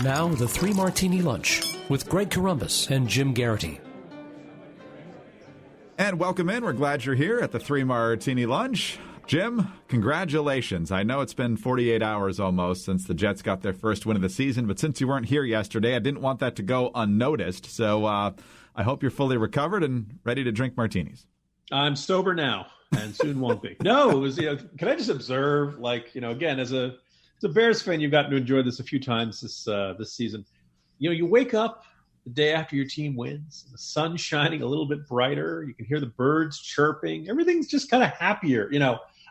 Now, the Three Martini Lunch with Greg Corombos and Jim Geraghty. And welcome in. We're glad you're here at the Three Martini Lunch. Jim, congratulations. I know it's been 48 hours almost since the Jets got their first win of the season, but since you weren't here yesterday, I didn't want that to go unnoticed. So I hope you're fully recovered and ready to drink martinis. I'm sober now and soon won't be. No, it was, can I just observe, again, as a Bears fan, you've gotten to enjoy this a few times this season. You wake up the day after your team wins, the sun's shining a little bit brighter. You can hear the birds chirping. Everything's just kind of happier.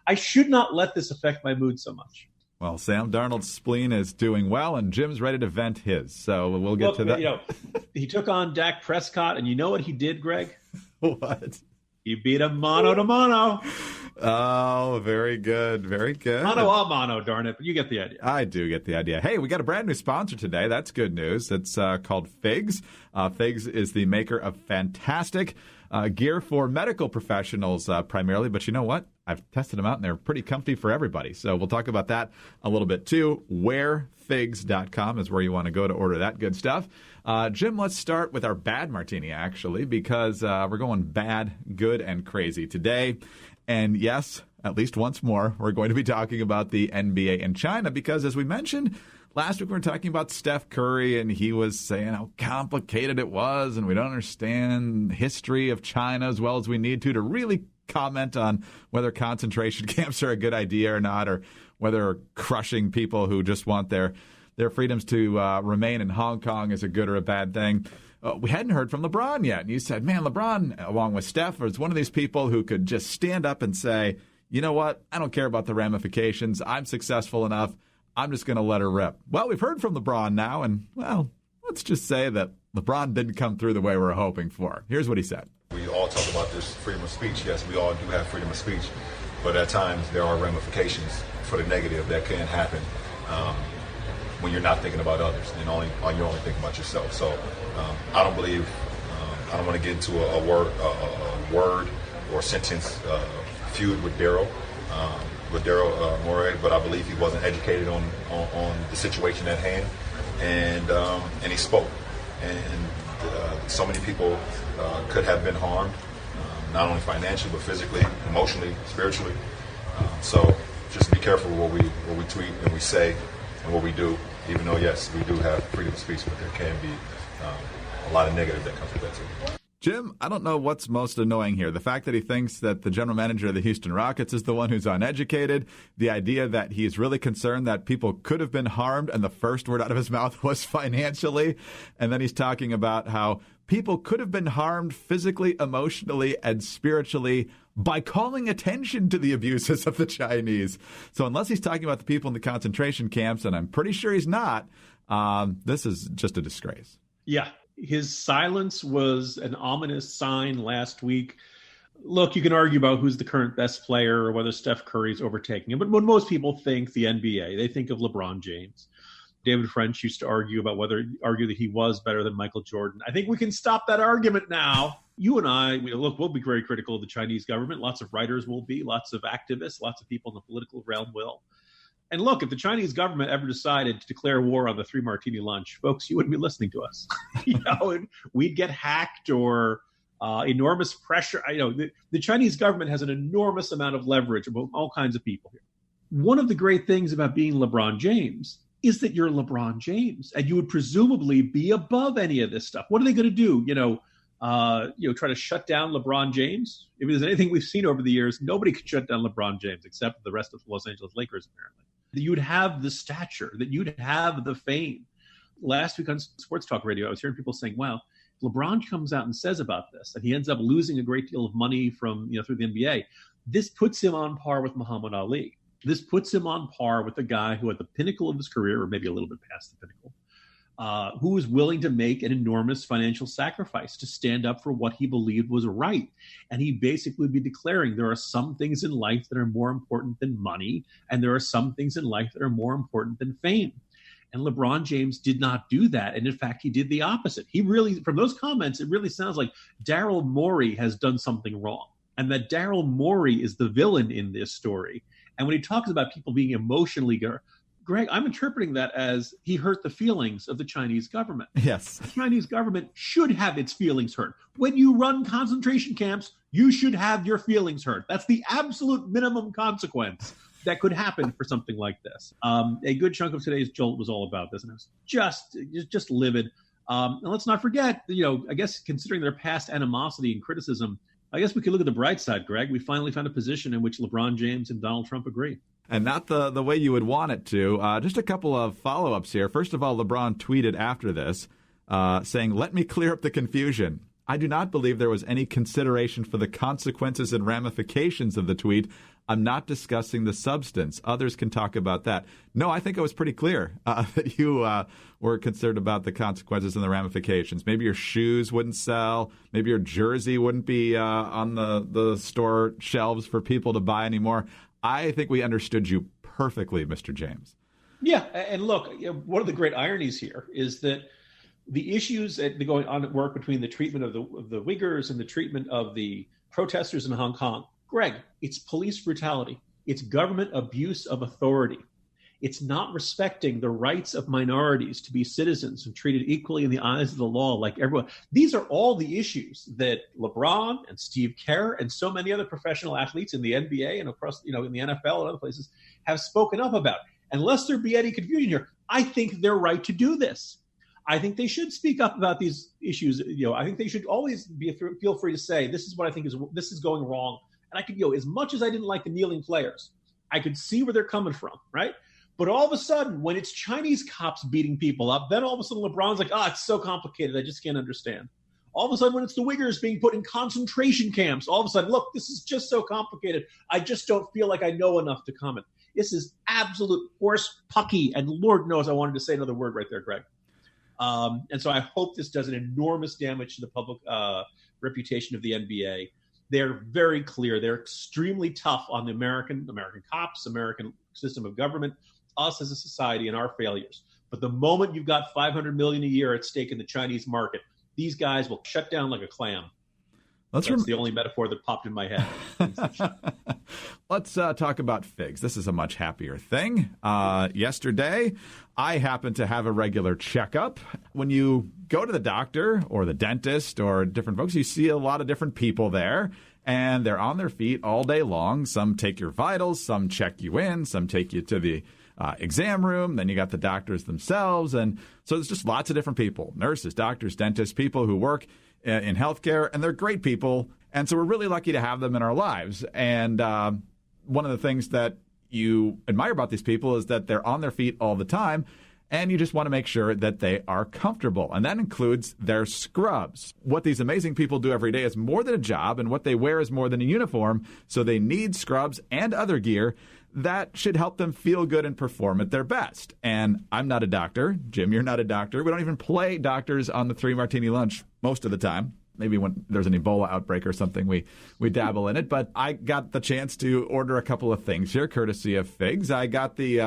I should not let this affect my mood so much. Well, Sam Darnold's spleen is doing well, and Jim's ready to vent his. So we'll get to that. He took on Dak Prescott, and you know what he did, Greg? What? He beat him mano to mano. Oh, very good. Very good. Mano a mano, darn it. But you get the idea. I do get the idea. Hey, we got a brand new sponsor today. That's good news. It's called Figs. Figs is the maker of fantastic gear for medical professionals primarily. But you know what? I've tested them out, and they're pretty comfy for everybody. So we'll talk about that a little bit, too. Wearfigs.com is where you want to go to order that good stuff. Jim, let's start with our bad martini, actually, because we're going bad, good, and crazy today. And yes, at least once more, we're going to be talking about the NBA in China because, as we mentioned, last week we were talking about Steph Curry, and he was saying how complicated it was, and we don't understand the history of China as well as we need to really comment on whether concentration camps are a good idea or not, or whether crushing people who just want their freedoms to remain in Hong Kong is a good or a bad thing. We hadn't heard from LeBron yet. And you said, man, LeBron, along with Steph, was one of these people who could just stand up and say, you know what? I don't care about the ramifications. I'm successful enough. I'm just going to let her rip. Well, we've heard from LeBron now, and, well, let's just say that LeBron didn't come through the way we were hoping for. Here's what he said. We all talk about this freedom of speech. Yes, we all do have freedom of speech. But at times, there are ramifications for the negative that can happen when you're not thinking about others and you're only thinking about yourself. So I don't believe, I don't want to get into a word or sentence feud with Daryl, Morey, but I believe he wasn't educated on the situation at hand, and he spoke. And so many people could have been harmed, not only financially, but physically, emotionally, spiritually. So just be careful what we tweet and we say and what we do, even though, yes, we do have freedom of speech, but there can be a lot of negative that comes with that too. Jim, I don't know what's most annoying here. The fact that he thinks that the general manager of the Houston Rockets is the one who's uneducated, the idea that he's really concerned that people could have been harmed, and the first word out of his mouth was financially, and then he's talking about how people could have been harmed physically, emotionally, and spiritually by calling attention to the abuses of the Chinese. So unless he's talking about the people in the concentration camps, and I'm pretty sure he's not, this is just a disgrace. Yeah. His silence was an ominous sign last week. Look, you can argue about who's the current best player or whether Steph Curry's overtaking him. But when most people think the NBA, they think of LeBron James. David French used to argue that he was better than Michael Jordan. I think we can stop that argument now. You and I, we'll be very critical of the Chinese government. Lots of writers will be, lots of activists, lots of people in the political realm will. And look, if the Chinese government ever decided to declare war on the Three Martini Lunch, folks, you wouldn't be listening to us. We'd get hacked or enormous pressure. The Chinese government has an enormous amount of leverage about all kinds of people here. One of the great things about being LeBron James is that you're LeBron James, and you would presumably be above any of this stuff. What are they going to do? Try to shut down LeBron James? If there's anything we've seen over the years, nobody could shut down LeBron James except the rest of the Los Angeles Lakers, apparently. That you would have the stature, that you'd have the fame. Last week on Sports Talk Radio, I was hearing people saying, wow, LeBron comes out and says about this, and he ends up losing a great deal of money from through the NBA. This puts him on par with Muhammad Ali. This puts him on par with a guy who at the pinnacle of his career, or maybe a little bit past the pinnacle, who was willing to make an enormous financial sacrifice to stand up for what he believed was right. And he basically would be declaring there are some things in life that are more important than money, and there are some things in life that are more important than fame. And LeBron James did not do that. And in fact, he did the opposite. He really, from those comments, it really sounds like Daryl Morey has done something wrong, and that Daryl Morey is the villain in this story. And when he talks about people being emotionally Greg, I'm interpreting that as he hurt the feelings of the Chinese government. Yes. The Chinese government should have its feelings hurt. When you run concentration camps, you should have your feelings hurt. That's the absolute minimum consequence that could happen for something like this. A good chunk of today's Jolt was all about this, and I was just livid. And let's not forget, I guess considering their past animosity and criticism, I guess we could look at the bright side, Greg. We finally found a position in which LeBron James and Donald Trump agree. And not the way you would want it to. Just a couple of follow-ups here. First of all, LeBron tweeted after this saying, "Let me clear up the confusion. I do not believe there was any consideration for the consequences and ramifications of the tweet. I'm not discussing the substance. Others can talk about that." No, I think it was pretty clear that you were concerned about the consequences and the ramifications. Maybe your shoes wouldn't sell. Maybe your jersey wouldn't be on the store shelves for people to buy anymore. I think we understood you perfectly, Mr. James. Yeah, and look, one of the great ironies here is that the issues that are going on at work between the treatment of the Uyghurs and the treatment of the protesters in Hong Kong, Greg, it's police brutality. It's government abuse of authority. It's not respecting the rights of minorities to be citizens and treated equally in the eyes of the law like everyone. These are all the issues that LeBron and Steve Kerr and so many other professional athletes in the NBA and across, in the NFL and other places have spoken up about. Unless there be any confusion here, I think they're right to do this. I think they should speak up about these issues. I think they should always feel free to say, this is what I think this is going wrong. And I could, as much as I didn't like the kneeling players, I could see where they're coming from, right? But all of a sudden, when it's Chinese cops beating people up, then all of a sudden LeBron's like, it's so complicated, I just can't understand. All of a sudden, when it's the Uyghurs being put in concentration camps, all of a sudden, look, this is just so complicated, I just don't feel like I know enough to comment. This is absolute horse pucky, and Lord knows I wanted to say another word right there, Greg. And so I hope this does an enormous damage to the public reputation of the NBA. They're very clear. They're extremely tough on the American cops, American system of government, us as a society, and our failures. But the moment you've got $500 million a year at stake in the Chinese market, these guys will shut down like a clam. That's the only metaphor that popped in my head. Let's talk about figs. This is a much happier thing. Yesterday, I happened to have a regular checkup. When you go to the doctor or the dentist or different folks, you see a lot of different people there, and they're on their feet all day long. Some take your vitals, some check you in, some take you to the exam room. Then you got the doctors themselves. And so there's just lots of different people, nurses, doctors, dentists, people who work in healthcare, and they're great people. And so we're really lucky to have them in our lives. And one of the things that you admire about these people is that they're on their feet all the time, and you just want to make sure that they are comfortable. And that includes their scrubs. What these amazing people do every day is more than a job, and what they wear is more than a uniform. So they need scrubs and other gear that should help them feel good and perform at their best. And I'm not a doctor. Jim, you're not a doctor. We don't even play doctors on the 3 Martini Lunch most of the time. Maybe when there's an Ebola outbreak or something, we dabble in it. But I got the chance to order a couple of things here, courtesy of Figs. I got the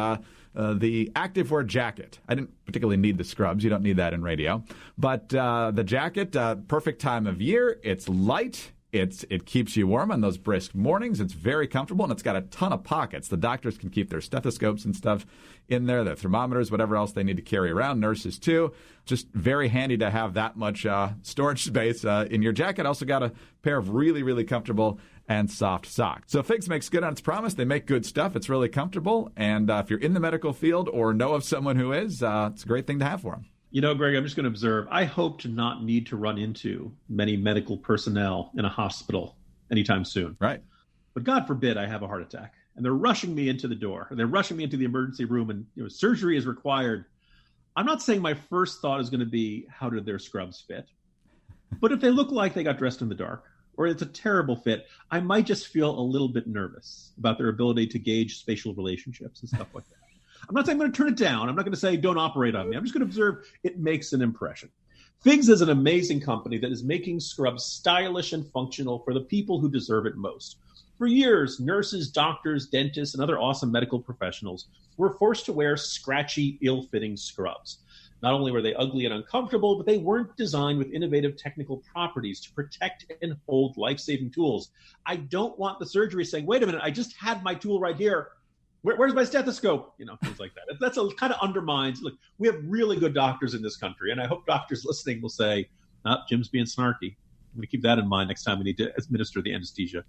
activewear jacket. I didn't particularly need the scrubs. You don't need that in radio. But the jacket, perfect time of year. It's light. It keeps you warm on those brisk mornings. It's very comfortable, and it's got a ton of pockets. The doctors can keep their stethoscopes and stuff in there, their thermometers, whatever else they need to carry around, nurses too. Just very handy to have that much storage space in your jacket. Also got a pair of really, really comfortable and soft socks. So Figs makes good on its promise. They make good stuff. It's really comfortable. And if you're in the medical field or know of someone who is, it's a great thing to have for them. Greg, I'm just going to observe. I hope to not need to run into many medical personnel in a hospital anytime soon. Right. But God forbid I have a heart attack and they're rushing me into the door. They're rushing me into the emergency room and surgery is required. I'm not saying my first thought is going to be, how did their scrubs fit? But if they look like they got dressed in the dark or it's a terrible fit, I might just feel a little bit nervous about their ability to gauge spatial relationships and stuff like that. I'm not saying I'm going to turn it down. I'm not going to say don't operate on me. I'm just going to observe it makes an impression. Figs is an amazing company that is making scrubs stylish and functional for the people who deserve it most. For years, nurses, doctors, dentists, and other awesome medical professionals were forced to wear scratchy, ill-fitting scrubs. Not only were they ugly and uncomfortable, but they weren't designed with innovative technical properties to protect and hold life-saving tools. I don't want the surgery saying, wait a minute, I just had my tool right here. Where's my stethoscope? Things like that. That's a kind of undermines. Look, we have really good doctors in this country, and I hope doctors listening will say, Jim's being snarky. I'm going to keep that in mind next time we need to administer the anesthesia.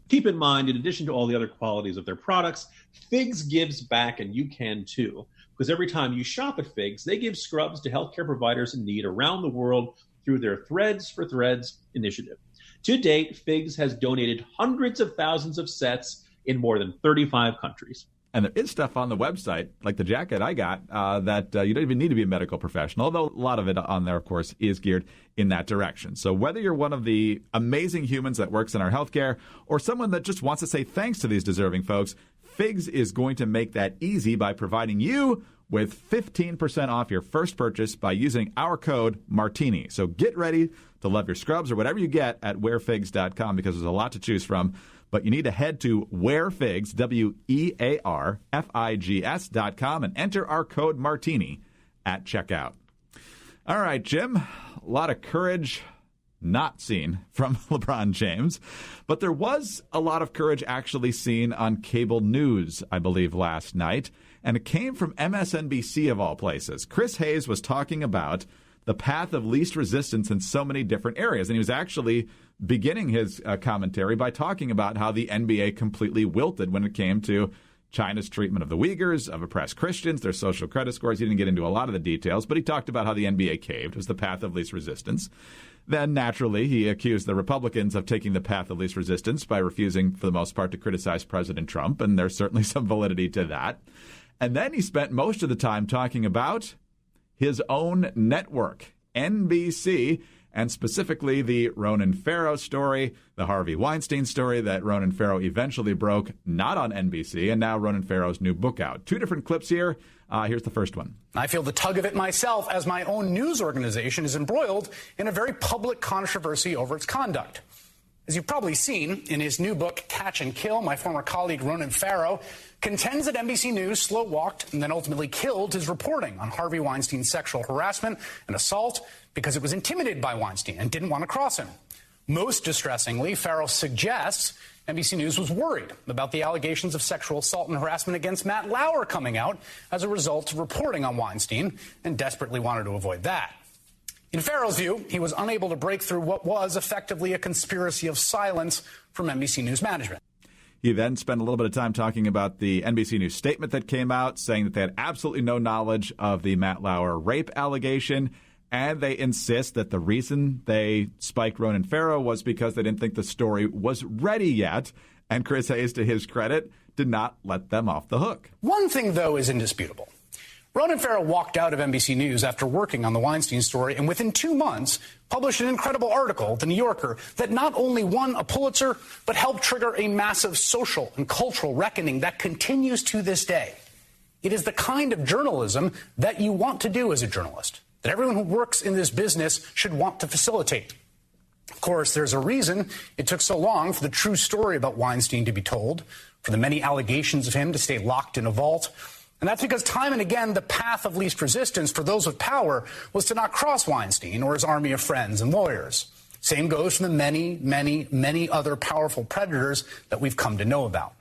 Keep in mind, in addition to all the other qualities of their products, Figs gives back, and you can too. Because every time you shop at Figs, they give scrubs to healthcare providers in need around the world through their Threads for Threads initiative. To date, Figs has donated hundreds of thousands of sets in more than 35 countries. And there is stuff on the website, like the jacket I got, that you don't even need to be a medical professional, although a lot of it on there, of course, is geared in that direction. So whether you're one of the amazing humans that works in our healthcare or someone that just wants to say thanks to these deserving folks, Figs is going to make that easy by providing you with 15% off your first purchase by using our code MARTINI. So get ready to love your scrubs or whatever you get at wearfigs.com, because there's a lot to choose from. But you need to head to wearfigs, wearfigs.com, and enter our code MARTINI at checkout. All right, Jim, a lot of courage not seen from LeBron James, but there was a lot of courage actually seen on cable news, I believe, last night, and it came from MSNBC of all places. Chris Hayes was talking about the path of least resistance in so many different areas, and he was actually beginning his commentary by talking about how the NBA completely wilted when it came to China's treatment of the Uyghurs, of oppressed Christians, their social credit scores. He didn't get into a lot of the details, but he talked about how the NBA caved. It was the path of least resistance. Then, naturally, he accused the Republicans of taking the path of least resistance by refusing, for the most part, to criticize President Trump, and there's certainly some validity to that. And then he spent most of the time talking about his own network, NBC, and specifically the Ronan Farrow story, the Harvey Weinstein story that Ronan Farrow eventually broke, not on NBC, and now Ronan Farrow's new book out. Two different clips here. Here's the first one. I feel the tug of it myself, as my own news organization is embroiled in a very public controversy over its conduct. As you've probably seen in his new book, Catch and Kill, my former colleague Ronan Farrow contends that NBC News slow-walked and then ultimately killed his reporting on Harvey Weinstein's sexual harassment and assault because it was intimidated by Weinstein and didn't want to cross him. Most distressingly, Farrow suggests NBC News was worried about the allegations of sexual assault and harassment against Matt Lauer coming out as a result of reporting on Weinstein and desperately wanted to avoid that. In Farrow's view, he was unable to break through what was effectively a conspiracy of silence from NBC News management. He then spent a little bit of time talking about the NBC News statement that came out, saying that they had absolutely no knowledge of the Matt Lauer rape allegation, and they insist that the reason they spiked Ronan Farrow was because they didn't think the story was ready yet, and Chris Hayes, to his credit, did not let them off the hook. One thing, though, is indisputable. Ronan Farrow walked out of NBC News after working on the Weinstein story and within 2 months published an incredible article, The New Yorker, that not only won a Pulitzer, but helped trigger a massive social and cultural reckoning that continues to this day. It is the kind of journalism that you want to do as a journalist, that everyone who works in this business should want to facilitate. Of course, there's a reason it took so long for the true story about Weinstein to be told, for the many allegations of him to stay locked in a vault. And that's because time and again, the path of least resistance for those with power was to not cross Weinstein or his army of friends and lawyers. Same goes for the many, many, many other powerful predators that we've come to know about.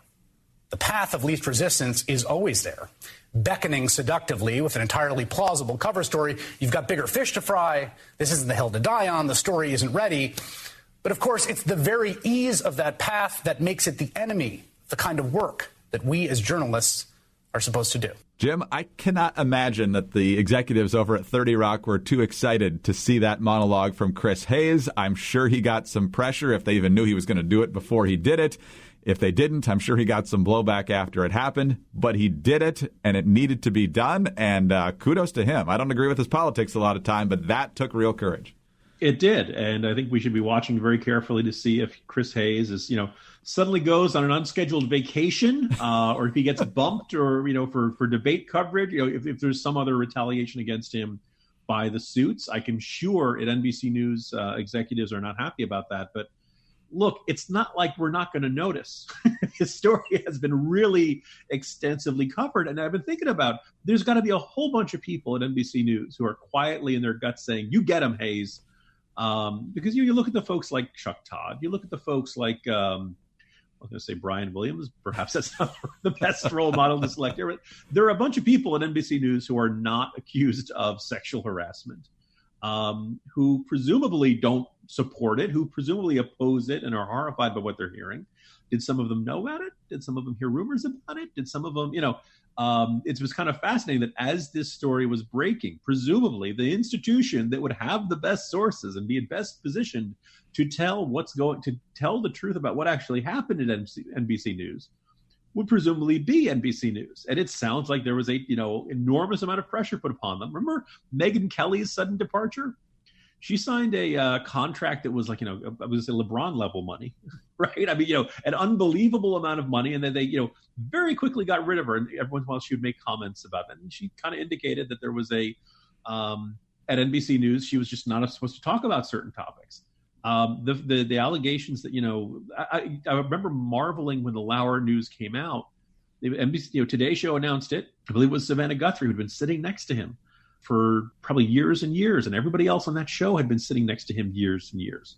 The path of least resistance is always there, beckoning seductively with an entirely plausible cover story. You've got bigger fish to fry. This isn't the hill to die on. The story isn't ready. But of course, it's the very ease of that path that makes it the enemy, the kind of work that we as journalists are supposed to do. Jim, I cannot imagine that the executives over at 30 Rock were too excited to see that monologue from Chris Hayes. I'm sure he got some pressure if they even knew he was going to do it before he did it. If they didn't, I'm sure he got some blowback after it happened. But he did it, and it needed to be done, and kudos to him. I don't agree with his politics a lot of time, but that took real courage. It did, and I think we should be watching very carefully to see if Chris Hayes is, suddenly goes on an unscheduled vacation, or if he gets bumped, or for debate coverage. If there's some other retaliation against him by the suits, I'm sure at NBC News executives are not happy about that. But look, it's not like we're not going to notice. His story has been really extensively covered, and I've been thinking about there's got to be a whole bunch of people at NBC News who are quietly in their guts saying, "You get him, Hayes." Because you look at the folks like Chuck Todd, you look at the folks like was going to say Brian Williams. Perhaps that's not the best role model to select here. But there are a bunch of people at NBC News who are not accused of sexual harassment, who presumably don't support it, who presumably oppose it and are horrified by what they're hearing. Did some of them know about it? Did some of them hear rumors about it? Did some of them, it was kind of fascinating that as this story was breaking, presumably the institution that would have the best sources and be best positioned to tell the truth about what actually happened at NBC News would presumably be NBC News. And it sounds like there was a, enormous amount of pressure put upon them. Remember Megyn Kelly's sudden departure? She signed a contract that was like, it was a LeBron level money, right? I mean, an unbelievable amount of money. And then they, very quickly got rid of her. And every once in a while she would make comments about that. And she kind of indicated that there was at NBC News, she was just not supposed to talk about certain topics. The allegations that, I remember marveling when the Lauer news came out. NBC, Today Show announced it. I believe it was Savannah Guthrie who'd been sitting next to him for probably years and years, and everybody else on that show had been sitting next to him years and years.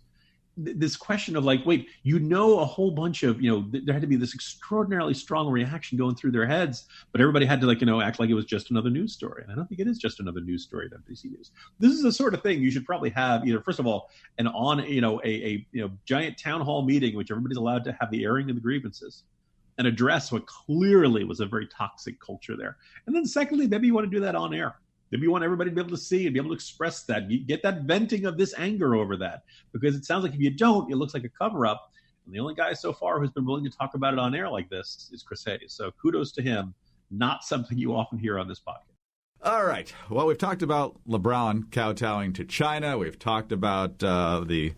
This question of like, wait, a whole bunch of, there had to be this extraordinarily strong reaction going through their heads, but everybody had to act like it was just another news story. And I don't think it is just another news story at NBC News. This is the sort of thing you should probably have either, first of all, a giant town hall meeting, in which everybody's allowed to have the airing of the grievances and address what clearly was a very toxic culture there. And then secondly, maybe you want to do that on air. Maybe you want everybody to be able to see and be able to express that. You get that venting of this anger over that, because it sounds like if you don't, it looks like a cover-up. And the only guy so far who's been willing to talk about it on air like this is Chris Hayes. So kudos to him. Not something you often hear on this podcast. All right. Well, we've talked about LeBron kowtowing to China. We've talked about the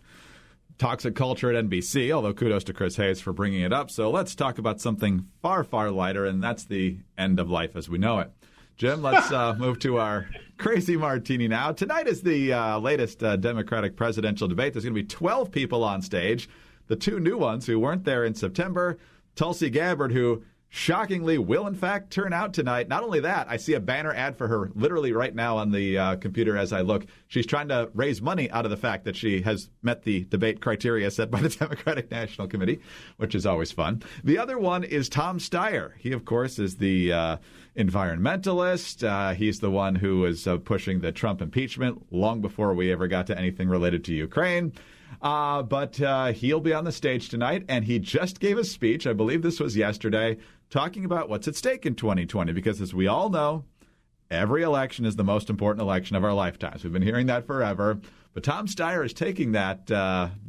toxic culture at NBC, although kudos to Chris Hayes for bringing it up. So let's talk about something far, far lighter, and that's the end of life as we know it. Jim, let's move to our crazy martini now. Tonight is the latest Democratic presidential debate. There's going to be 12 people on stage. The two new ones who weren't there in September, Tulsi Gabbard, who shockingly will, in fact, turn out tonight. Not only that, I see a banner ad for her literally right now on the computer as I look. She's trying to raise money out of the fact that she has met the debate criteria set by the Democratic National Committee, which is always fun. The other one is Tom Steyer. He, of course, is the environmentalist. He's the one who was pushing the Trump impeachment long before we ever got to anything related to Ukraine. But he'll be on the stage tonight, and he just gave a speech, I believe this was yesterday, talking about what's at stake in 2020, because as we all know, every election is the most important election of our lifetimes. We've been hearing that forever. But Tom Steyer is taking that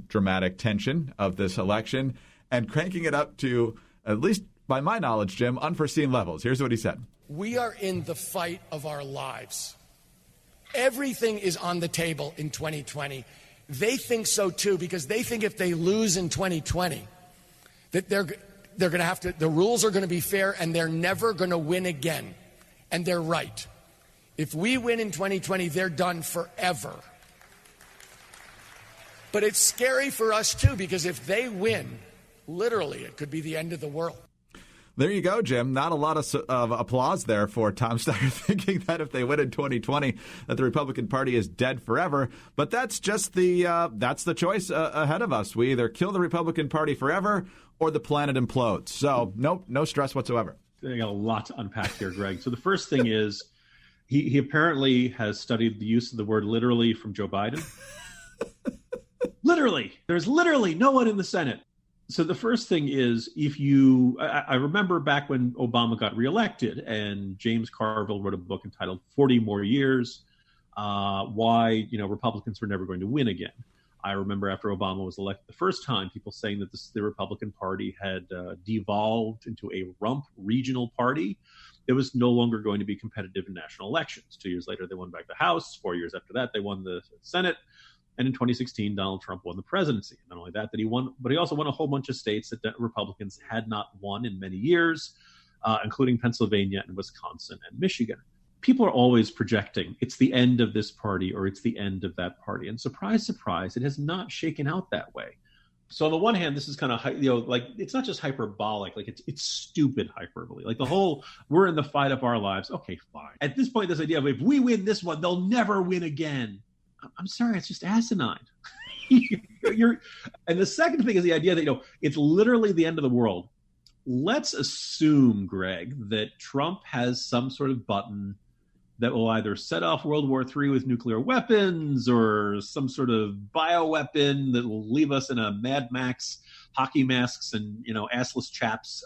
dramatic tension of this election and cranking it up to, at least by my knowledge, Jim, unforeseen levels. Here's what he said. We are in the fight of our lives. Everything is on the table in 2020. They think so, too, because they think if they lose in 2020, that they're going to have to, the rules are going to be fair and they're never going to win again. And they're right. If we win in 2020, they're done forever. But it's scary for us, too, because if they win, literally, it could be the end of the world. There you go, Jim. Not a lot of applause there for Tom Steyer thinking that if they win in 2020, that the Republican Party is dead forever. But that's just that's the choice ahead of us. We either kill the Republican Party forever or the planet implodes. So no stress whatsoever. I got a lot to unpack here, Greg. So the first thing is he apparently has studied the use of the word literally from Joe Biden. Literally. There's literally no one in the Senate. So the first thing is, I remember back when Obama got reelected and James Carville wrote a book entitled 40 More Years, why, Republicans were never going to win again. I remember after Obama was elected the first time, people saying that the Republican Party had devolved into a rump regional party. It was no longer going to be competitive in national elections. 2 years later, they won back the House. 4 years after that, they won the Senate. And in 2016, Donald Trump won the presidency. Not only that he won, but he also won a whole bunch of states that Republicans had not won in many years, including Pennsylvania and Wisconsin and Michigan. People are always projecting it's the end of this party or it's the end of that party. And surprise, surprise, it has not shaken out that way. So on the one hand, this is kind of, it's not just hyperbolic, it's stupid hyperbole. Like the whole, we're in the fight of our lives. Okay, fine. At this point, this idea of if we win this one, they'll never win again. I'm sorry, it's just asinine. And the second thing is the idea that, it's literally the end of the world. Let's assume, Greg, that Trump has some sort of button that will either set off World War III with nuclear weapons or some sort of bioweapon that will leave us in a Mad Max, hockey masks and, assless chaps,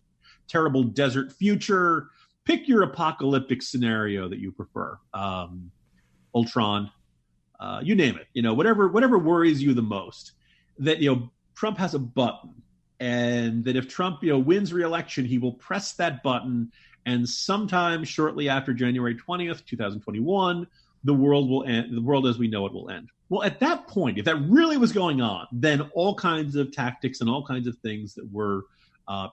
terrible desert future. Pick your apocalyptic scenario that you prefer. Ultron, you name it, whatever worries you the most, that, Trump has a button, and that if Trump, wins re-election, he will press that button, and sometime shortly after January 20th, 2021, the world will end. The world as we know it will end. Well, at that point, if that really was going on, then all kinds of tactics and all kinds of things that were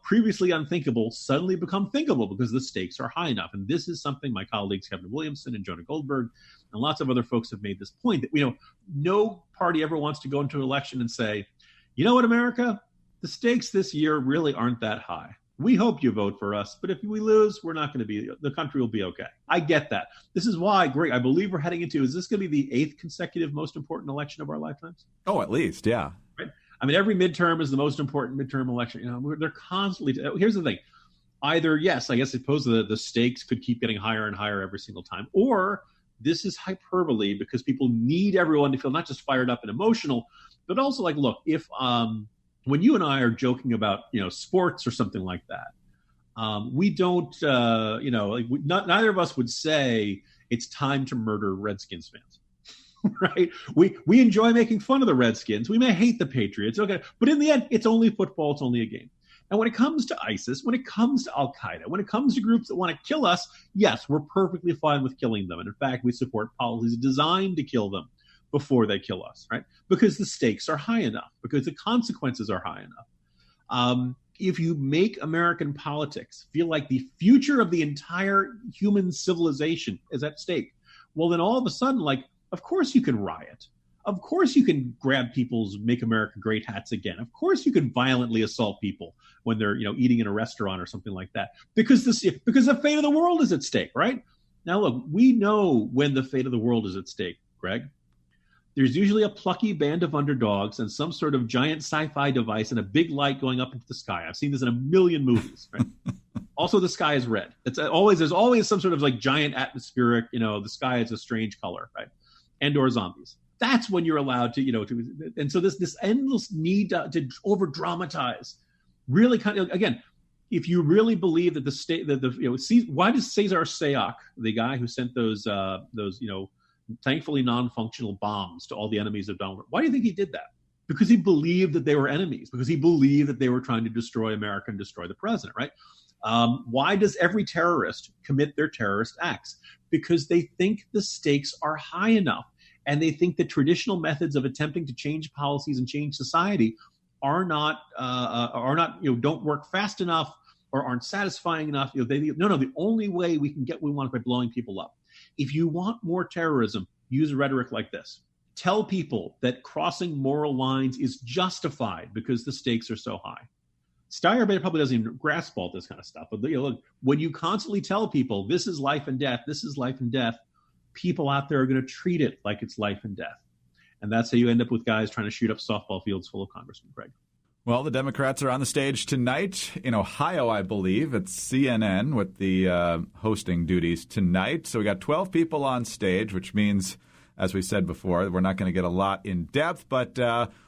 previously unthinkable suddenly become thinkable because the stakes are high enough. And this is something my colleagues Kevin Williamson and Jonah Goldberg and lots of other folks have made this point that, no party ever wants to go into an election and say, you know what, America, the stakes this year really aren't that high. We hope you vote for us, but if we lose, we're not going to be, the country will be okay. I get that. This is why, Greg, I believe we're heading into, is this going to be the 8th consecutive most important election of our lifetimes? Oh, at least, yeah. Right? I mean, every midterm is the most important midterm election. They're constantly, here's the thing. Either, yes, I suppose the stakes could keep getting higher and higher every single time, or this is hyperbole because people need everyone to feel not just fired up and emotional, but also like, look, if, when you and I are joking about, sports or something like that, we don't, neither of us would say it's time to murder Redskins fans, right? We enjoy making fun of the Redskins. We may hate the Patriots, okay, but in the end, it's only football. It's only a game. And when it comes to ISIS, when it comes to Al-Qaeda, when it comes to groups that want to kill us, yes, we're perfectly fine with killing them. And in fact, we support policies designed to kill them before they kill us, right? Because the stakes are high enough, because the consequences are high enough. If you make American politics feel like the future of the entire human civilization is at stake, well, then all of a sudden, of course you can riot. Of course you can grab people's Make America Great hats again. Of course you can violently assault people when they're, eating in a restaurant or something like that, because the fate of the world is at stake, right? Now, look, we know when the fate of the world is at stake, Greg. There's usually a plucky band of underdogs and some sort of giant sci-fi device and a big light going up into the sky. I've seen this in a million movies, right? Also, the sky is red. There's always some sort of giant atmospheric, the sky is a strange color, right? And or zombies. That's when you're allowed to, and so this endless need to over dramatize really kind of, again, if you really believe that the state, why does Cesar Sayoc, the guy who sent those thankfully non-functional bombs to all the enemies of Donald Trump, why do you think he did that? Because he believed that they were enemies, because he believed that they were trying to destroy America and destroy the president, right? Why does every terrorist commit their terrorist acts? Because they think the stakes are high enough, and they think that traditional methods of attempting to change policies and change society don't work fast enough or aren't satisfying enough. The only way we can get what we want is by blowing people up. If you want more terrorism, use rhetoric like this. Tell people that crossing moral lines is justified because the stakes are so high. Steyer probably doesn't even grasp all this kind of stuff. But look, when you constantly tell people this is life and death, people out there are going to treat it like it's life and death. And that's how you end up with guys trying to shoot up softball fields full of congressmen, Greg. Well, the Democrats are on the stage tonight in Ohio, I believe. It's CNN with the hosting duties tonight. So we got 12 people on stage, which means, as we said before, we're not going to get a lot in depth. But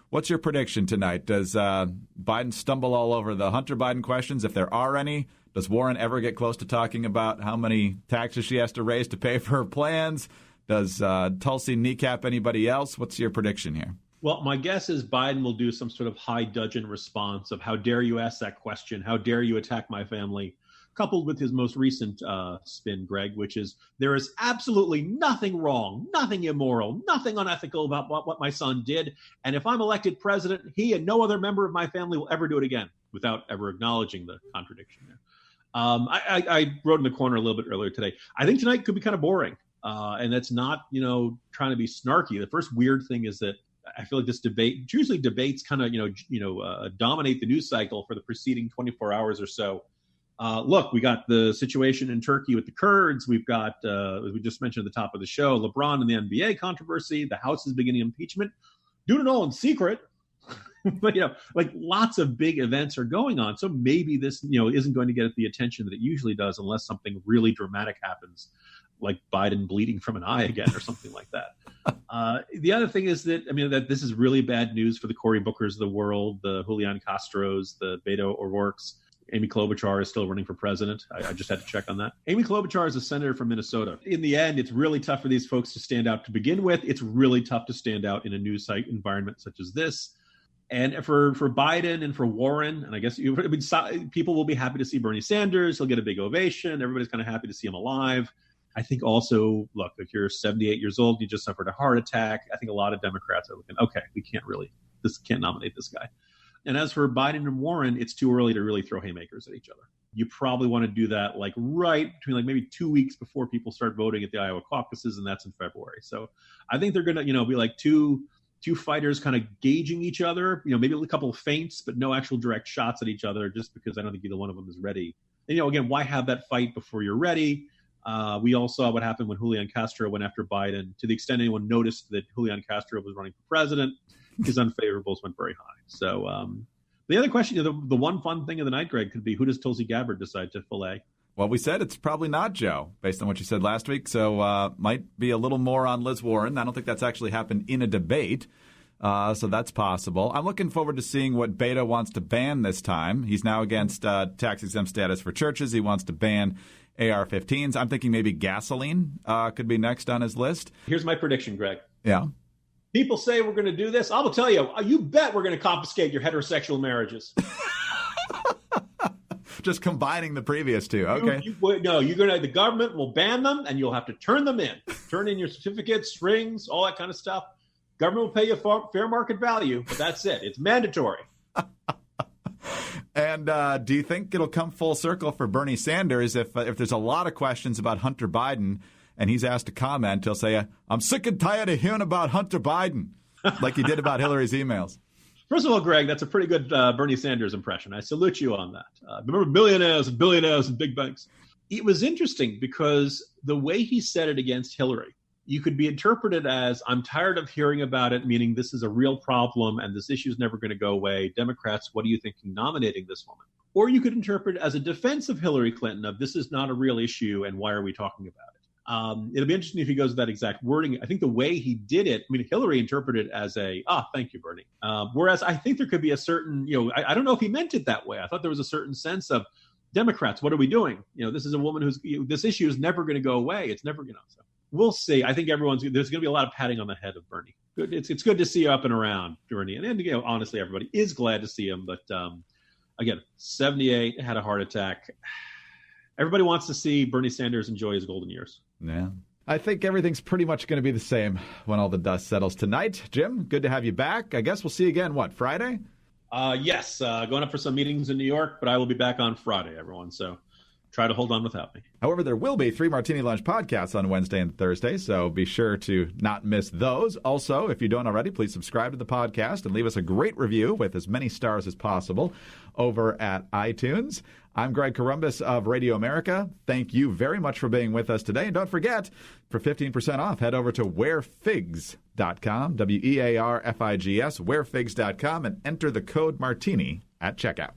what's your prediction tonight? Does Biden stumble all over the Hunter Biden questions, if there are any? Does Warren ever get close to talking about how many taxes she has to raise to pay for her plans? Does Tulsi kneecap anybody else? What's your prediction here? Well, my guess is Biden will do some sort of high dudgeon response of how dare you ask that question? How dare you attack my family? Coupled with his most recent spin, Greg, which is there is absolutely nothing wrong, nothing immoral, nothing unethical about what my son did. And if I'm elected president, he and no other member of my family will ever do it again, without ever acknowledging the contradiction there. I wrote in the corner a little bit earlier today. I think tonight could be kind of boring. And that's not, trying to be snarky. The first weird thing is that I feel like this debate, usually debates kind of, dominate the news cycle for the preceding 24 hours or so. Look, we got the situation in Turkey with the Kurds. We've got, as we just mentioned at the top of the show, LeBron and the NBA controversy. The House is beginning impeachment. Doing it all in secret. But, like lots of big events are going on. So maybe this, isn't going to get the attention that it usually does unless something really dramatic happens, like Biden bleeding from an eye again or something like that. The other thing is that, that this is really bad news for the Cory Bookers of the world, the Julian Castros, the Beto O'Rourke's. Amy Klobuchar is still running for president. I just had to check on that. Amy Klobuchar is a senator from Minnesota. In the end, it's really tough for these folks to stand out to begin with. It's really tough to stand out in a news site environment such as this. And for Biden and for Warren, and I guess people will be happy to see Bernie Sanders. He'll get a big ovation. Everybody's kind of happy to see him alive. I think also, look, if you're 78 years old, you just suffered a heart attack. I think a lot of Democrats are looking, okay, we can't nominate this guy. And as for Biden and Warren, it's too early to really throw haymakers at each other. You probably want to do that like right between maybe 2 weeks before people start voting at the Iowa caucuses, and that's in February. So I think they're going to, be like two fighters kind of gauging each other, maybe a couple of feints, but no actual direct shots at each other, just because I don't think either one of them is ready. And, again, why have that fight before you're ready? We all saw what happened when Julian Castro went after Biden. To the extent anyone noticed that Julian Castro was running for president, his unfavorables went very high. So the other question, the one fun thing of the night, Greg, could be, who does Tulsi Gabbard decide to fillet? Well, we said it's probably not Joe, based on what you said last week. So might be a little more on Liz Warren. I don't think that's actually happened in a debate. So that's possible. I'm looking forward to seeing what Beto wants to ban this time. He's now against tax-exempt status for churches. He wants to ban AR-15s. I'm thinking maybe gasoline could be next on his list. Here's my prediction, Greg. Yeah. People say we're going to do this. I will tell you, you bet we're going to confiscate your heterosexual marriages. Just combining the previous two. Okay. The government will ban them, and you'll have to turn them in. Turn in your certificates, rings, all that kind of stuff. Government will pay you fair market value, but that's it. It's mandatory. And do you think it'll come full circle for Bernie Sanders if there's a lot of questions about Hunter Biden and he's asked to comment, he'll say, I'm sick and tired of hearing about Hunter Biden, like he did about Hillary's emails. First of all, Greg, that's a pretty good Bernie Sanders impression. I salute you on that. Remember millionaires and billionaires and big banks. It was interesting because the way he said it against Hillary, you could be interpreted as, I'm tired of hearing about it, meaning this is a real problem and this issue is never going to go away. Democrats, what are you thinking nominating this woman? Or you could interpret it as a defense of Hillary Clinton of this is not a real issue and why are we talking about it? It'll be interesting if he goes with that exact wording. I think the way he did it, Hillary interpreted it as thank you, Bernie. Whereas I think there could be a certain, I don't know if he meant it that way. I thought there was a certain sense of Democrats, what are we doing? This is a woman who's, this issue is never going to go away. It's never going to. So we'll see. I think there's going to be a lot of patting on the head of Bernie. It's good to see you up and around, Bernie. And honestly, everybody is glad to see him. But again, 78, had a heart attack. Everybody wants to see Bernie Sanders enjoy his golden years. Yeah. I think everything's pretty much going to be the same when all the dust settles tonight. Jim, good to have you back. I guess we'll see you again, Friday? Yes, going up for some meetings in New York, but I will be back on Friday, everyone. So try to hold on without me. However, there will be 3 Martini Lunch podcasts on Wednesday and Thursday, so be sure to not miss those. Also, if you don't already, please subscribe to the podcast and leave us a great review with as many stars as possible over at iTunes. I'm Greg Corombos of Radio America. Thank you very much for being with us today. And don't forget, for 15% off, head over to wearfigs.com, WEARFIGS, wearfigs.com, and enter the code Martini at checkout.